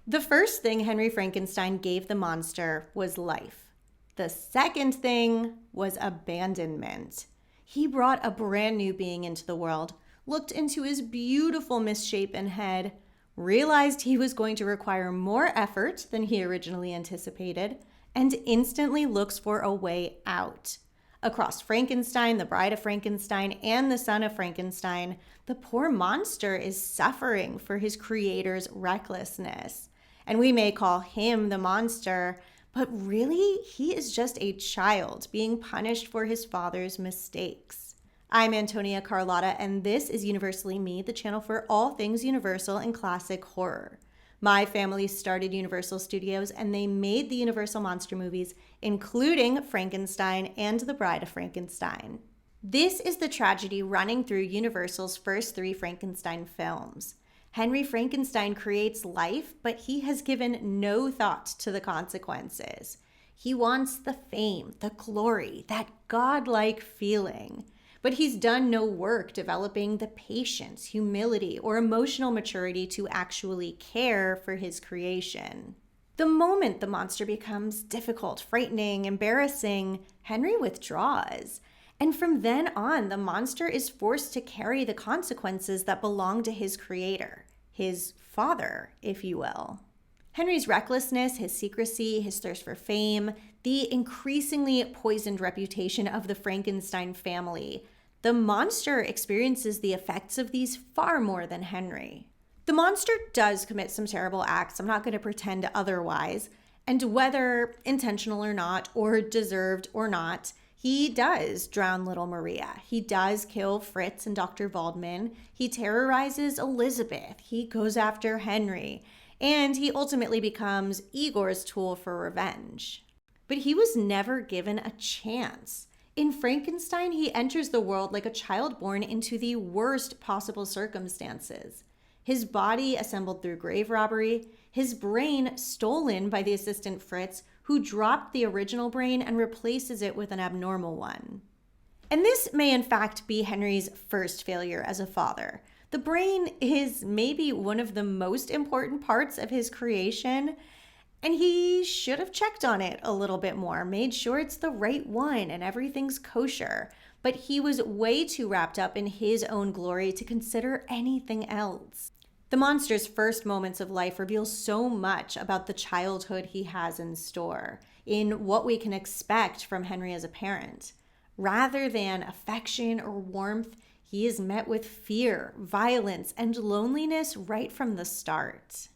The first thing Henry Frankenstein gave the monster was life. The second thing was abandonment. He brought a brand new being into the world, looked into his beautiful misshapen head, realized he was going to require more effort than he originally anticipated, and instantly looks for a way out. Across Frankenstein, the Bride of Frankenstein, and the Son of Frankenstein, the poor monster is suffering for his creator's recklessness. And we may call him the monster, but really, he is just a child being punished for his father's mistakes. I'm Antonia Carlotta, and this is Universally Me, the channel for all things Universal and classic horror. My family started Universal Studios, and they made the Universal monster movies, including Frankenstein and the Bride of Frankenstein. This is the tragedy running through Universal's first 3 Frankenstein films. Henry Frankenstein creates life, but he has given no thought to the consequences. He wants the fame, the glory, that godlike feeling. But he's done no work developing the patience, humility, or emotional maturity to actually care for his creation. The moment the monster becomes difficult, frightening, embarrassing, Henry withdraws. And from then on, the monster is forced to carry the consequences that belong to his creator, his father, if you will. Henry's recklessness, his secrecy, his thirst for fame, the increasingly poisoned reputation of the Frankenstein family. The monster experiences the effects of these far more than Henry. The monster does commit some terrible acts. I'm not going to pretend otherwise. And whether intentional or not, or deserved or not, he does drown little Maria. He does kill Fritz and Dr. Waldman. He terrorizes Elizabeth. He goes after Henry. And he ultimately becomes Igor's tool for revenge. But he was never given a chance. In Frankenstein, he enters the world like a child born into the worst possible circumstances. His body assembled through grave robbery, his brain stolen by the assistant Fritz, who dropped the original brain and replaces it with an abnormal one. And this may in fact be Henry's first failure as a father. The brain is maybe one of the most important parts of his creation, and he should have checked on it a little bit more, made sure it's the right one and everything's kosher. But he was way too wrapped up in his own glory to consider anything else. The monster's first moments of life reveal so much about the childhood he has in store, in what we can expect from Henry as a parent. Rather than affection or warmth, he is met with fear, violence, and loneliness right from the start.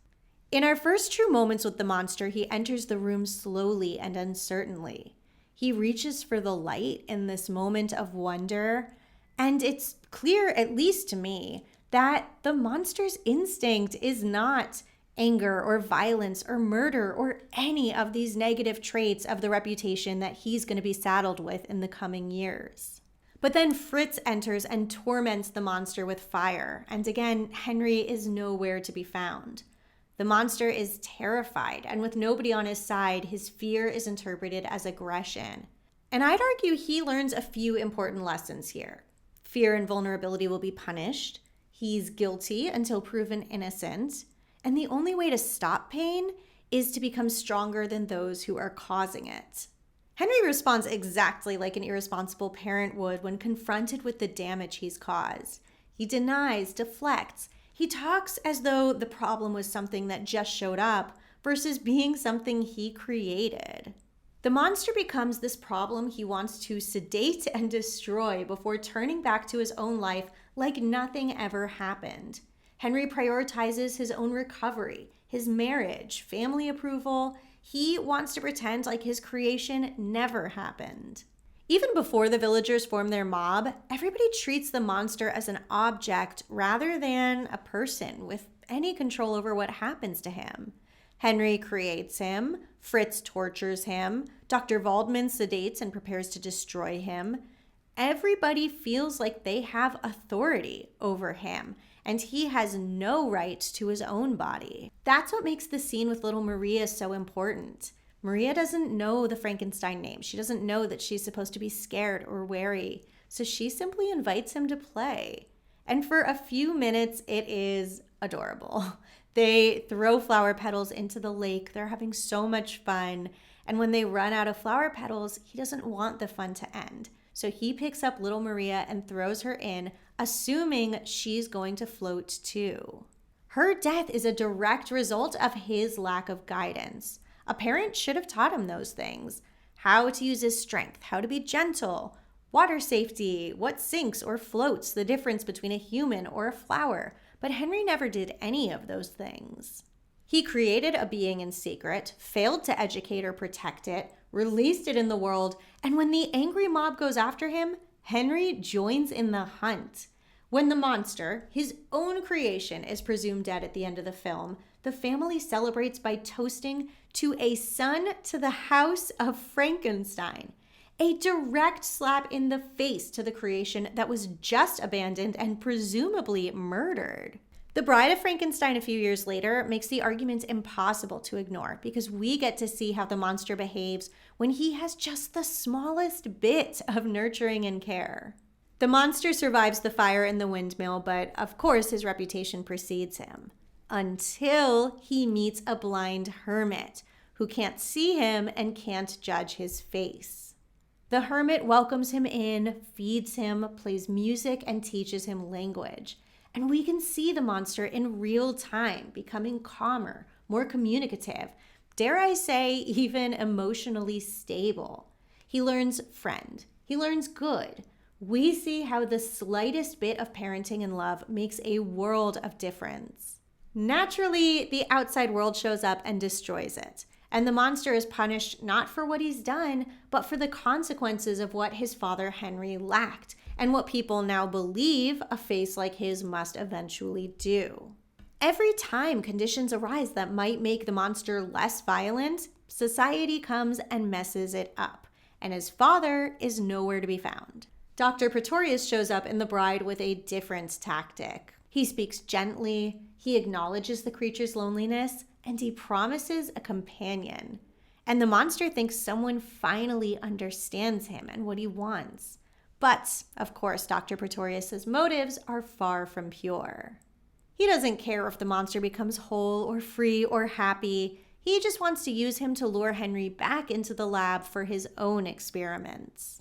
In our first true moments with the monster, he enters the room slowly and uncertainly. He reaches for the light in this moment of wonder, and it's clear, at least to me, that the monster's instinct is not anger or violence or murder or any of these negative traits of the reputation that he's going to be saddled with in the coming years. But then Fritz enters and torments the monster with fire, and again, Henry is nowhere to be found. The monster is terrified, and with nobody on his side, his fear is interpreted as aggression. And I'd argue he learns a few important lessons here. Fear and vulnerability will be punished. He's guilty until proven innocent. And the only way to stop pain is to become stronger than those who are causing it. Henry responds exactly like an irresponsible parent would when confronted with the damage he's caused. He denies, deflects. He talks as though the problem was something that just showed up versus being something he created. The monster becomes this problem he wants to sedate and destroy before turning back to his own life like nothing ever happened. Henry prioritizes his own recovery, his marriage, family approval. He wants to pretend like his creation never happened. Even before the villagers form their mob, everybody treats the monster as an object rather than a person with any control over what happens to him. Henry creates him, Fritz tortures him, Dr. Waldman sedates and prepares to destroy him. Everybody feels like they have authority over him, and he has no right to his own body. That's what makes the scene with little Maria so important. Maria doesn't know the Frankenstein name. She doesn't know that she's supposed to be scared or wary. So she simply invites him to play. And for a few minutes, it is adorable. They throw flower petals into the lake. They're having so much fun. And when they run out of flower petals, he doesn't want the fun to end. So he picks up little Maria and throws her in, assuming she's going to float too. Her death is a direct result of his lack of guidance. A parent should have taught him those things. How to use his strength, how to be gentle, water safety, what sinks or floats, the difference between a human or a flower. But Henry never did any of those things. He created a being in secret, failed to educate or protect it, released it in the world, and when the angry mob goes after him, Henry joins in the hunt. When the monster, his own creation, is presumed dead at the end of the film, the family celebrates by toasting to a son to the house of Frankenstein. A direct slap in the face to the creation that was just abandoned and presumably murdered. The Bride of Frankenstein a few years later makes the argument impossible to ignore because we get to see how the monster behaves when he has just the smallest bit of nurturing and care. The monster survives the fire in the windmill, but of course his reputation precedes him. Until he meets a blind hermit who can't see him and can't judge his face. The hermit welcomes him in, feeds him, plays music, and teaches him language. And we can see the monster in real time, becoming calmer, more communicative, dare I say, even emotionally stable. He learns friend. He learns good. We see how the slightest bit of parenting and love makes a world of difference. Naturally, the outside world shows up and destroys it. And the monster is punished not for what he's done, but for the consequences of what his father Henry lacked, and what people now believe a face like his must eventually do. Every time conditions arise that might make the monster less violent, society comes and messes it up, and his father is nowhere to be found. Dr. Pretorius shows up in The Bride with a different tactic. He speaks gently, he acknowledges the creature's loneliness, and he promises a companion. And the monster thinks someone finally understands him and what he wants. But, of course, Dr. Pretorius's motives are far from pure. He doesn't care if the monster becomes whole or free or happy. He just wants to use him to lure Henry back into the lab for his own experiments.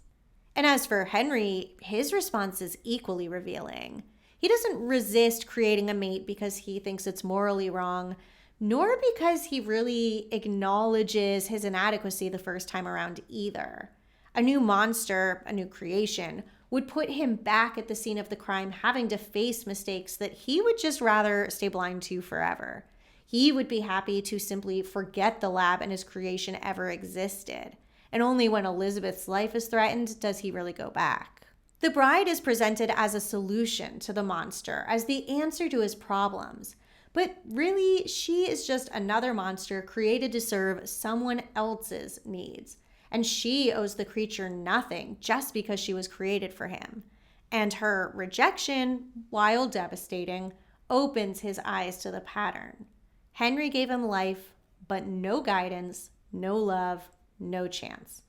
And as for Henry, his response is equally revealing. He doesn't resist creating a mate because he thinks it's morally wrong, nor because he really acknowledges his inadequacy the first time around either. A new monster, a new creation, would put him back at the scene of the crime, having to face mistakes that he would just rather stay blind to forever. He would be happy to simply forget the lab and his creation ever existed. And only when Elizabeth's life is threatened does he really go back. The bride is presented as a solution to the monster, as the answer to his problems. But really, she is just another monster created to serve someone else's needs. And she owes the creature nothing just because she was created for him. And her rejection, while devastating, opens his eyes to the pattern. Henry gave him life, but no guidance, no love, no chance.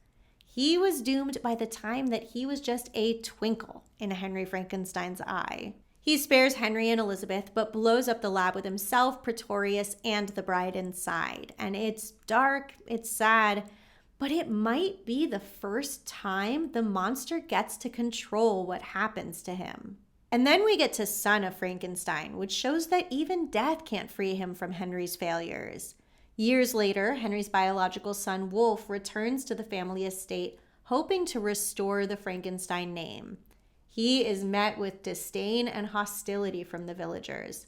He was doomed by the time that he was just a twinkle in Henry Frankenstein's eye. He spares Henry and Elizabeth, but blows up the lab with himself, Pretorius, and the bride inside. And it's dark, it's sad, but it might be the first time the monster gets to control what happens to him. And then we get to Son of Frankenstein, which shows that even death can't free him from Henry's failures. Years later, Henry's biological son, Wolf, returns to the family estate, hoping to restore the Frankenstein name. He is met with disdain and hostility from the villagers.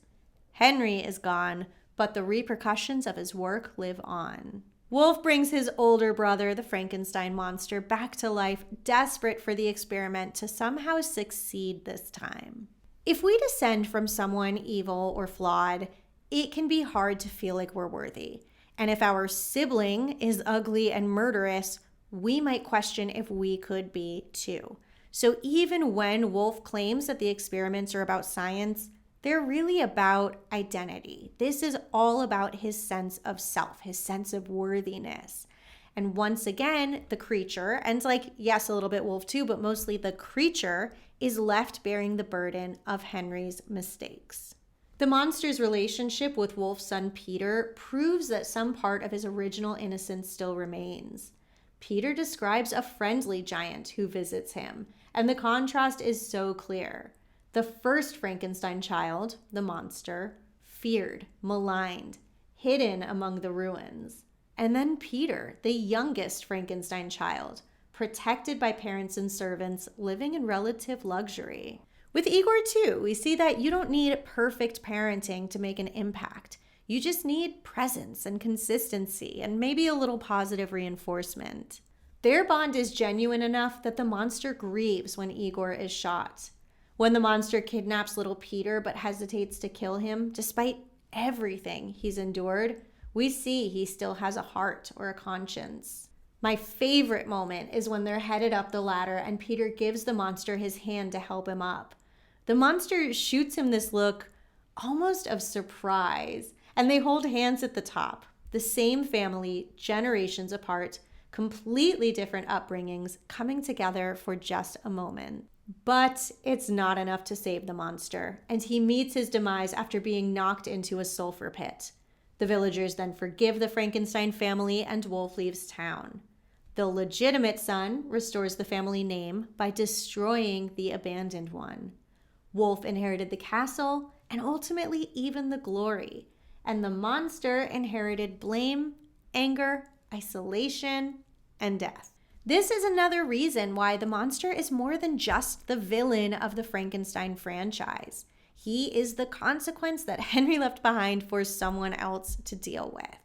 Henry is gone, but the repercussions of his work live on. Wolf brings his older brother, the Frankenstein monster, back to life, desperate for the experiment to somehow succeed this time. If we descend from someone evil or flawed, it can be hard to feel like we're worthy. And if our sibling is ugly and murderous, we might question if we could be too. So even when Wolf claims that the experiments are about science, they're really about identity. This is all about his sense of self, his sense of worthiness. And once again, the creature, and yes, a little bit Wolf too, but mostly the creature, is left bearing the burden of Henry's mistakes. The monster's relationship with Wolf's son Peter proves that some part of his original innocence still remains. Peter describes a friendly giant who visits him, and the contrast is so clear. The first Frankenstein child, the monster, feared, maligned, hidden among the ruins. And then Peter, the youngest Frankenstein child, protected by parents and servants, living in relative luxury. With Igor, too, we see that you don't need perfect parenting to make an impact. You just need presence and consistency and maybe a little positive reinforcement. Their bond is genuine enough that the monster grieves when Igor is shot. When the monster kidnaps little Peter but hesitates to kill him, despite everything he's endured, we see he still has a heart or a conscience. My favorite moment is when they're headed up the ladder and Peter gives the monster his hand to help him up. The monster shoots him this look almost of surprise, and they hold hands at the top. The same family, generations apart, completely different upbringings, coming together for just a moment. But it's not enough to save the monster, and he meets his demise after being knocked into a sulfur pit. The villagers then forgive the Frankenstein family, and Wolf leaves town. The legitimate son restores the family name by destroying the abandoned one. Wolf inherited the castle and ultimately even the glory, and the monster inherited blame, anger, isolation, and death. This is another reason why the monster is more than just the villain of the Frankenstein franchise. He is the consequence that Henry left behind for someone else to deal with.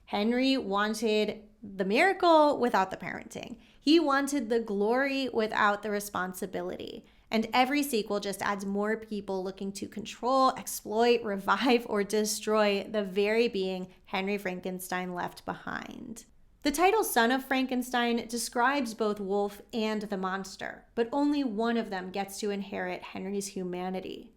Henry wanted the miracle without the parenting. He wanted the glory without the responsibility. And every sequel just adds more people looking to control, exploit, revive, or destroy the very being Henry Frankenstein left behind. The title Son of Frankenstein describes both Wolf and the monster, but only one of them gets to inherit Henry's humanity.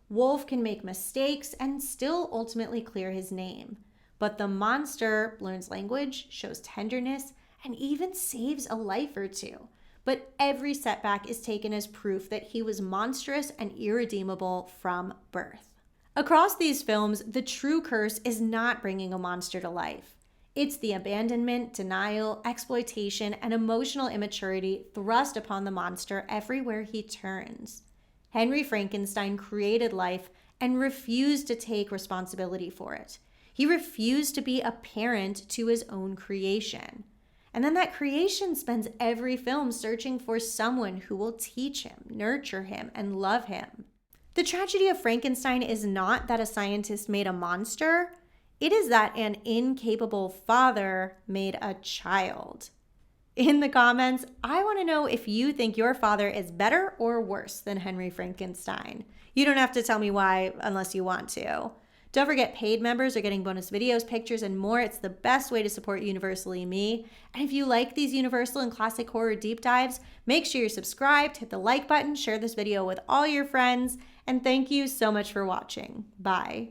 Wolf can make mistakes and still ultimately clear his name, but the monster learns language, shows tenderness, and even saves a life or two. But every setback is taken as proof that he was monstrous and irredeemable from birth. Across these films, the true curse is not bringing a monster to life. It's the abandonment, denial, exploitation, and emotional immaturity thrust upon the monster everywhere he turns. Henry Frankenstein created life and refused to take responsibility for it. He refused to be a parent to his own creation. And then that creation spends every film searching for someone who will teach him, nurture him, and love him. The tragedy of Frankenstein is not that a scientist made a monster. It is that an incapable father made a child. In the comments, I want to know if you think your father is better or worse than Henry Frankenstein. You don't have to tell me why unless you want to. Don't forget, paid members are getting bonus videos, pictures, and more. It's the best way to support Universally Me. And if you like these Universal and classic horror deep dives, make sure you're subscribed, hit the like button, share this video with all your friends, and thank you so much for watching. Bye.